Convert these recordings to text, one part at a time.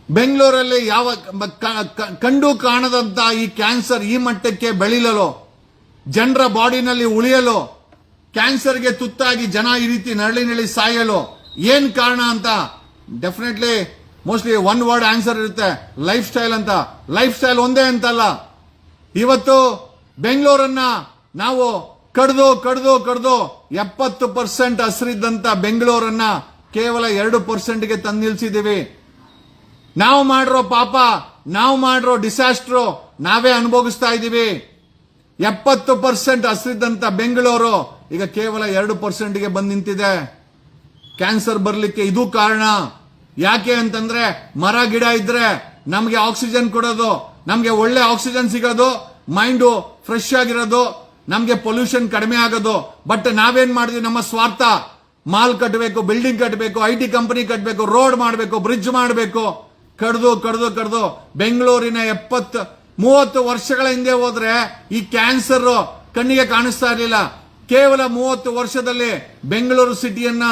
ಬೆಂಗಳೂರಲ್ಲಿ ಯಾವ ಕಂಡು ಕಾಣದಂತ ಈ ಕ್ಯಾನ್ಸರ್ ಈ ಮಟ್ಟಕ್ಕೆ ಬೆಳೀಲಲು, ಜನರ ಬಾಡಿನಲ್ಲಿ ಉಳಿಯಲು, ಕ್ಯಾನ್ಸರ್ಗೆ ತುತ್ತಾಗಿ ಜನ ಈ ರೀತಿ ನರಳಿ ಸಾಯಲು ಏನ್ ಕಾರಣ ಅಂತ definitely mostly one word answer ಇರುತ್ತೆ, ಲೈಫ್ ಸ್ಟೈಲ್ ಅಂತ. ಲೈಫ್ ಸ್ಟೈಲ್ ಒಂದೇ ಅಂತಲ್ಲ, ಇವತ್ತು ಬೆಂಗಳೂರನ್ನ ನಾವು ಕಡ್ದು 70% ಹಸಿರಿದ್ದಂತ ಬೆಂಗಳೂರನ್ನ ಕೇವಲ 2%ಗೆ ತಂದು ನಿಲ್ಸಿದೀವಿ. ನಾವು ಮಾಡಿರೋ ಪಾಪ, ನಾವು ಮಾಡಿರೋ ಡಿಸಾಸ್ಟ್ರು ನಾವೇ ಅನುಭವಿಸ್ತಾ ಇದ್ದೀವಿ. 70% ಹಸಿರಿದ್ದಂತ ಬೆಂಗಳೂರು ಈಗ ಕೇವಲ 2%ಗೆ ಬಂದು ನಿಂತಿದೆ. ಕ್ಯಾನ್ಸರ್ ಬರ್ಲಿಕ್ಕೆ ಇದು ಕಾರಣ. ಯಾಕೆ ಅಂತಂದ್ರೆ ಮರ ಗಿಡ ಇದ್ರೆ ನಮ್ಗೆ ಆಕ್ಸಿಜನ್ ಕೊಡೋದು, ನಮ್ಗೆ ಒಳ್ಳೆ ಆಕ್ಸಿಜನ್ ಸಿಗೋದು, ಮೈಂಡು ಫ್ರೆಶ್ ಆಗಿರೋದು, ನಮ್ಗೆ ಪೊಲ್ಯೂಷನ್ ಕಡಿಮೆ ಆಗೋದು. ಬಟ್ ನಾವೇನ್ ಮಾಡಿದ್ವಿ, ನಮ್ಮ ಸ್ವಾರ್ಥ, ಮಾಲ್ ಕಟ್ಟಬೇಕು, ಬಿಲ್ಡಿಂಗ್ ಕಟ್ಟಬೇಕು, IT ಕಂಪನಿ ಕಟ್ಟಬೇಕು, ರೋಡ್ ಮಾಡಬೇಕು, ಬ್ರಿಡ್ಜ್ ಮಾಡಬೇಕು, ಕಡ್ದು ಬೆಂಗಳೂರಿನ 30 ವರ್ಷಗಳ ಹಿಂದೆ ಹೋದ್ರೆ ಈ ಕ್ಯಾನ್ಸರ್ ಕಣ್ಣಿಗೆ ಕಾಣಿಸ್ತಾ ಇರಲಿಲ್ಲ. ಕೇವಲ 30 ವರ್ಷದಲ್ಲಿ ಬೆಂಗಳೂರು ಸಿಟಿಯನ್ನ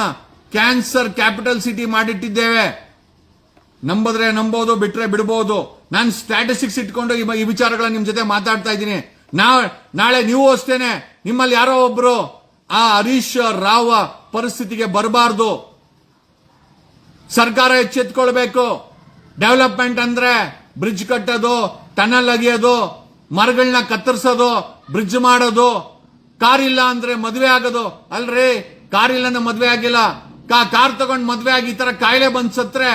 ಕ್ಯಾನ್ಸರ್ ಕ್ಯಾಪಿಟಲ್ ಸಿಟಿ ಮಾಡಿಟ್ಟಿದ್ದೇವೆ. ನಂಬುದ್ರೆ ನಂಬೋದು, ಬಿಟ್ರೆ ಬಿಡಬಹುದು. ನಾನು ಸ್ಟ್ಯಾಟಿಸ್ಟಿಕ್ಸ್ ಇಟ್ಕೊಂಡು ಈ ವಿಚಾರಗಳನ್ನ ನಿಮ್ ಜೊತೆ ಮಾತಾಡ್ತಾ ಇದ್ದೀನಿ. ನಾಳೆ ನೀವು ಅಷ್ಟೇನೆ, ನಿಮ್ಮಲ್ಲಿ ಯಾರೋ ಒಬ್ರು ಆ ಹರೀಶ್ ರಾವ್ ಪರಿಸ್ಥಿತಿಗೆ ಬರಬಾರ್ದು. ಸರ್ಕಾರ ಎಚ್ಚೆತ್ಕೊಳ್ಬೇಕು. ಡೆವಲಪ್ಮೆಂಟ್ ಅಂದ್ರೆ ಬ್ರಿಡ್ಜ್ ಕಟ್ಟೋದು, ಟನಲ್ ಅಗಿಯೋದು, ಮರಗಳನ್ನ ಕತ್ತರಿಸೋದು, ಬ್ರಿಡ್ಜ್ ಮಾಡೋದು. ಕಾರ್ ಇಲ್ಲ ಅಂದ್ರೆ ಮದುವೆ ಆಗೋದು ಅಲ್ರಿ. ಕಾರ್ ಇಲ್ಲ ಅಂದ್ರೆ ಮದುವೆ ಆಗಿಲ್ಲ. ಕಾರ್ ತಗೊಂಡ್ ಮದುವೆ ಆಗಿ ಈ ತರ ಕಾಯಿಲೆ ಬಂದ್ ಸತ್ರೆ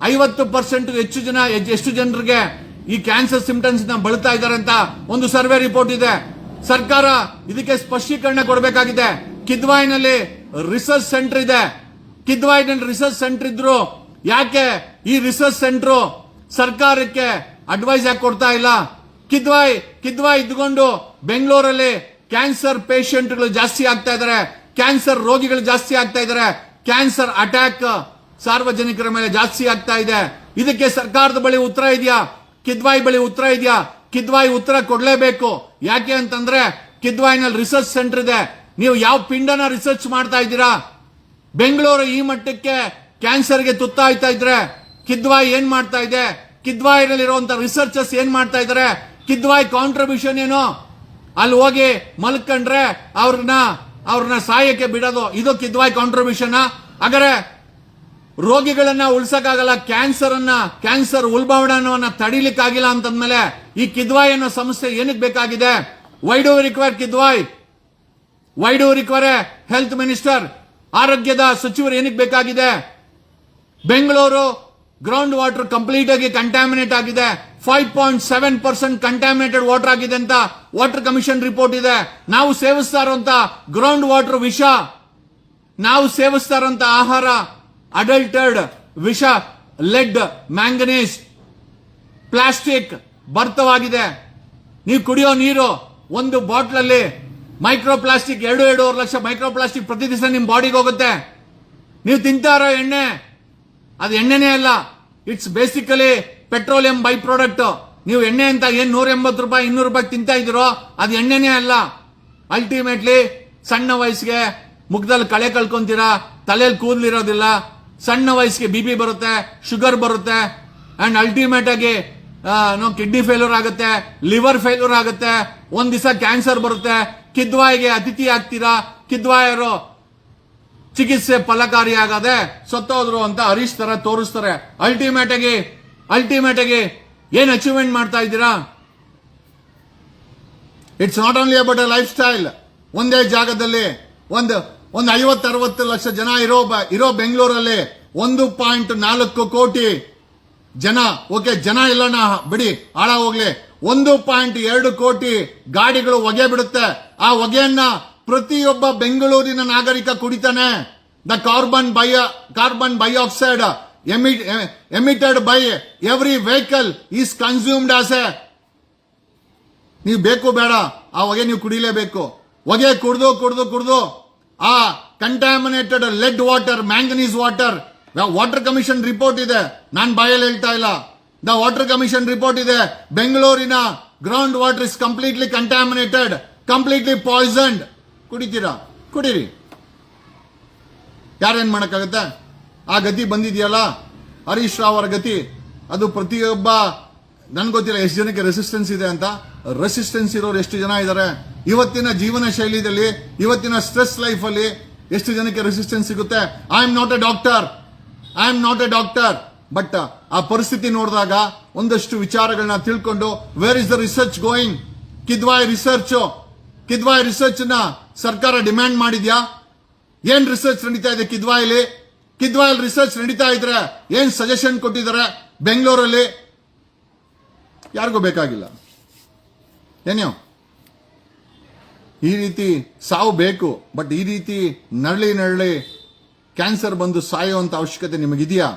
50% ಎಷ್ಟು ಜನರಿಗೆ ಈ ಕ್ಯಾನ್ಸರ್ ಸಿಂಪ್ಟಮ್ಸ್ ಬಳಲ್ತಾ ಇದ್ದಾರೆ ಅಂತ ಒಂದು ಸರ್ವೆ ರಿಪೋರ್ಟ್ ಇದೆ. ಸರ್ಕಾರ ಇದಕ್ಕೆ ಸ್ಪಷ್ಟೀಕರಣ ಕೊಡಬೇಕಾಗಿದೆ. ಕಿದ್ವಾಯಿನಲ್ಲಿ ರಿಸರ್ಚ್ ಸೆಂಟರ್ ಇದೆ. ಕಿದ್ವಾಯಿನಲ್ಲಿ ರಿಸರ್ಚ್ ಸೆಂಟರ್ ಇದ್ರು ಯಾಕೆ ಈ ರಿಸರ್ಚ್ ಸೆಂಟರ್ ಸರ್ಕಾರಕ್ಕೆ ಅಡ್ವೈಸ್ ಯಾಕೆ ಕೊಡ್ತಾ ಇಲ್ಲ? ಕಿದ್ವಾಯಿ ಇದ್ಕೊಂಡು ಬೆಂಗಳೂರಲ್ಲಿ ಕ್ಯಾನ್ಸರ್ ಪೇಷಂಟ್ಗಳು ಜಾಸ್ತಿ ಆಗ್ತಾ ಇದ್ದಾರೆ, ಕ್ಯಾನ್ಸರ್ ರೋಗಿಗಳು ಜಾಸ್ತಿ ಆಗ್ತಾ ಇದ್ದಾರೆ, ಕ್ಯಾನ್ಸರ್ ಅಟ್ಯಾಕ್ ಸಾರ್ವಜನಿಕರ ಮೇಲೆ ಜಾಸ್ತಿ ಆಗ್ತಾ ಇದೆ. ಇದಕ್ಕೆ ಸರ್ಕಾರದ ಬಳಿ ಉತ್ತರ ಇದೆಯಾ? ಕಿದ್ವಾಯಿ ಬಳಿ ಉತ್ತರ ಇದೆಯಾ? ಕಿದ್ವಾಯಿ ಉತ್ತರ ಕೊಡ್ಲೇಬೇಕು. ಯಾಕೆ ಅಂತಂದ್ರೆ ಕಿದ್ವಾಯಿನಲ್ಲಿ ರಿಸರ್ಚ್ ಸೆಂಟರ್ ಇದೆ. ನೀವು ಯಾವ ಪಿಂಡನ ರಿಸರ್ಚ್ ಮಾಡ್ತಾ ಇದ್ದೀರಾ? ಬೆಂಗಳೂರು ಈ ಮಟ್ಟಕ್ಕೆ ಕ್ಯಾನ್ಸರ್ಗೆ ತುತ್ತಾಯ್ತಾ ಇದ್ರೆ ಕಿದ್ವಾಯಿ ಏನ್ ಮಾಡ್ತಾ ಇದೆ? ಕಿದ್ವಾಯಿನಲ್ಲಿರುವಂತ ರಿಸರ್ಚರ್ಸ್ ಏನ್ ಮಾಡ್ತಾ ಇದ್ದಾರೆ? ಕಿದ್ವಾಯಿ ಕಾಂಟ್ರಿಬ್ಯೂಷನ್ ಏನು? ಅಲ್ಲಿ ಹೋಗಿ ಮಲ್ಕೊಂಡ್ರೆ ಅವ್ರನ್ನ ಸಾಯಕ್ಕೆ ಬಿಡೋದು, ಇದು ಕಿದ್ವಾಯಿ ಕಾಂಟ್ರಿಬ್ಯೂಷನ್. ಹಾಗಾದ್ರೆ ರೋಗಿಗಳನ್ನ ಉಳಿಸಕ್ಕಾಗಲ್ಲ, ಕ್ಯಾನ್ಸರ್ ಉಲ್ಬಣವನ್ನ ತಡಿಲಿಕ್ಕಾಗಿಲ್ಲ ಅಂತಂದ್ಮೇಲೆ ಈ ಕಿದ್ವಾಯಿ ಅನ್ನೋ ಸಂಸ್ಥೆ ಏನಕ್ಕೆ ಬೇಕಾಗಿದೆ? Why do require Kidwai? Why do require health minister? ಆರೋಗ್ಯದ ಸಚಿವರು ಏನಕ್ಕೆ ಬೇಕಾಗಿದೆ? ಬೆಂಗಳೂರು ಗ್ರೌಂಡ್ ವಾಟರ್ ಕಂಪ್ಲೀಟ್ ಆಗಿ ಕಂಟ್ಯಾಮಿನೇಟ್ ಆಗಿದೆ. 5.7% ಕಂಟ್ಯಾಮಿನೇಟೆಡ್ ವಾಟರ್ ಆಗಿದೆ ಅಂತ ವಾಟರ್ ಕಮಿಷನ್ ರಿಪೋರ್ಟ್ ಇದೆ. ನಾವು ಸೇವಿಸ್ತಾ ಇರುವಂತ ಗ್ರೌಂಡ್ ವಾಟರ್ ವಿಷ, ನಾವು ಸೇವಿಸ್ತಾ ಇರುವಂತ ಆಹಾರ ಅಡಲ್ಟೆಡ್ ವಿಷ, ಲೆಡ್, ಮ್ಯಾಂಗನೀಸ್, ಪ್ಲಾಸ್ಟಿಕ್ ಭರಿತವಾಗಿದೆ. ನೀವು ಕುಡಿಯೋ ನೀರು ಒಂದು ಬಾಟ್ಲಲ್ಲಿ micro plastic 2.5 lakh micro plastic ಪ್ರತಿ ದಿವಸ ನಿಮ್ ಬಾಡಿಗೆ ಹೋಗುತ್ತೆ. ನೀವು ತಿಂತಾ ಇರೋ ಎಣ್ಣೆ ಅದು ಎಣ್ಣೆನೇ ಅಲ್ಲ, it's basically petroleum by product. ನೀವು ಎಣ್ಣೆ ಅಂತ ಏನ್ 180 ರೂಪಾಯಿ 200 ರೂಪಾಯಿ ತಿಂತಾ ಇದ್ದೀರೋ ಅದು ಎಣ್ಣೆನೇ ಅಲ್ಲ. ಅಲ್ಟಿಮೇಟ್ಲಿ ಸಣ್ಣ ವಯಸ್ಸಿಗೆ ಮುಖದಲ್ಲಿ ಕಳೆ ಕಳ್ಕೊಂತೀರಾ, ತಲೆಯಲ್ಲಿ ಕೂದಲಿರೋದಿಲ್ಲ, ಸಣ್ಣ ವಯಸ್ಸಿಗೆ BP ಬರುತ್ತೆ, ಶುಗರ್ ಬರುತ್ತೆ, ಅಂಡ್ ಅಲ್ಟಿಮೇಟ್ ಆಗಿ ಕಿಡ್ನಿ ಫೇಲ್ಯೂರ್ ಆಗುತ್ತೆ, ಲಿವರ್ ಫೇಲ್ಯೂರ್ ಆಗುತ್ತೆ, ಒಂದ್ ದಿವಸ ಕ್ಯಾನ್ಸರ್ ಬರುತ್ತೆ. ಕಿದ್ವಾಯಿಗೆ ಅತಿಥಿ ಆಗ್ತೀರಾ. ಕಿದ್ವಾಯರು ಚಿಕಿತ್ಸೆ ಫಲಕಾರಿಯಾಗದೆ ಸತ್ತೋದ್ರು ಅಂತ ಹರೀಶ್ ತರ ತೋರಿಸ್ತಾರೆ. ಅಲ್ಟಿಮೇಟ್ ಆಗಿ ಏನ್ ಅಚೀವ್ಮೆಂಟ್ ಮಾಡ್ತಾ ಇದ್ದೀರಾ? It's not only about a life style. ಒಂದೇ ಜಾಗದಲ್ಲಿ ಒಂದು 50-60 ಲಕ್ಷ ಜನ ಇರೋ ಬೆಂಗಳೂರಲ್ಲಿ 1.4 ಕೋಟಿ ಜನ, ಓಕೆ ಜನ ಇಲ್ಲಣ್ಣ ಬಿಡಿ, ಆಳ ಹೋಗ್ಲಿ, 1.2 ಕೋಟಿ ಗಾಡಿಗಳು ಹೊಗೆ ಬಿಡುತ್ತೆ. ಆ ಹೊಗೆಯನ್ನ ಪ್ರತಿಯೊಬ್ಬ ಬೆಂಗಳೂರಿನ ನಾಗರಿಕ ಕುಡಿತಾನೆ. The carbon dioxide emitted by every vehicle is consumed as a. ನೀವು ಬೇಕು ಬೇಡ ಆ ಹೊಗೆ ನೀವು ಕುಡಿಲೇಬೇಕು. ಹೊಗೆ ಕುಡಿದು ಆ contaminated lead water, manganese water commission report ಇದೆ, ನಾನು ಬಾಯಲ್ಲಿ ಹೇಳ್ತಾ ಇಲ್ಲ. ದ ವಾಟರ್ ಕಮಿಷನ್ ರಿಪೋರ್ಟ್ ಇದೆ. ಬೆಂಗಳೂರಿನ ground water is completely contaminated, completely poisoned. ಕುಡಿತೀರಾ? ಕುಡೀರಿ, ಯಾರೇನ್ ಮಾಡಕ್ಕಾಗತ್ತೆ? ಆ ಗತಿ ಬಂದಿದೆಯಲ್ಲ ಹರೀಶ್ ರಾವ್ ಅವರ ಗತಿ. ಅದು ಪ್ರತಿಯೊಬ್ಬ ನನ್ಗೆ ಗೊತ್ತಿಲ್ಲ ಎಷ್ಟು ಜನಕ್ಕೆ ರೆಸಿಸ್ಟೆನ್ಸ್ ಇದೆ ಅಂತ. ರೆಸಿಸ್ಟೆನ್ಸ್ ಇರೋರು ಎಷ್ಟು ಜನ ಇದ್ದಾರೆ ಇವತ್ತಿನ ಜೀವನ ಶೈಲಿಯಲ್ಲಿ, ಇವತ್ತಿನ ಸ್ಟ್ರೆಸ್ ಲೈಫ್ ಅಲ್ಲಿ ಎಷ್ಟು ಜನಕ್ಕೆ ರೆಸಿಸ್ಟೆನ್ಸ್ ಸಿಗುತ್ತೆ? I am not A doctor, but ಆ ಪರಿಸ್ಥಿತಿ ನೋಡಿದಾಗ ಒಂದಷ್ಟು ವಿಚಾರಗಳನ್ನ ತಿಳ್ಕೊಂಡು where is the research going? Kidwai research ನ ಸರ್ಕಾರ ಡಿಮ್ಯಾಂಡ್ ಮಾಡಿದ್ಯಾ? ಏನ್ ರಿಸರ್ಚ್ ನಡೀತಾ ಇದೆ ಕಿದ್ವಾಯಲ್ಲಿ ರಿಸರ್ಚ್ ನಡೀತಾ ಇದ್ರೆ ಏನ್ ಸಜೆಷನ್ ಕೊಟ್ಟಿದ್ದಾರೆ ಬೆಂಗಳೂರಲ್ಲಿ? ಯಾರಿಗೂ ಬೇಕಾಗಿಲ್ಲ. ಏನೋ ಈ ರೀತಿ ಸಾವು ಬೇಕು, ಬಟ್ ಈ ರೀತಿ ನರಳಿ ಕ್ಯಾನ್ಸರ್ ಬಂದು ಸಾಯುವಂತ ಅವಶ್ಯಕತೆ ನಿಮಗಿದೆಯಾ?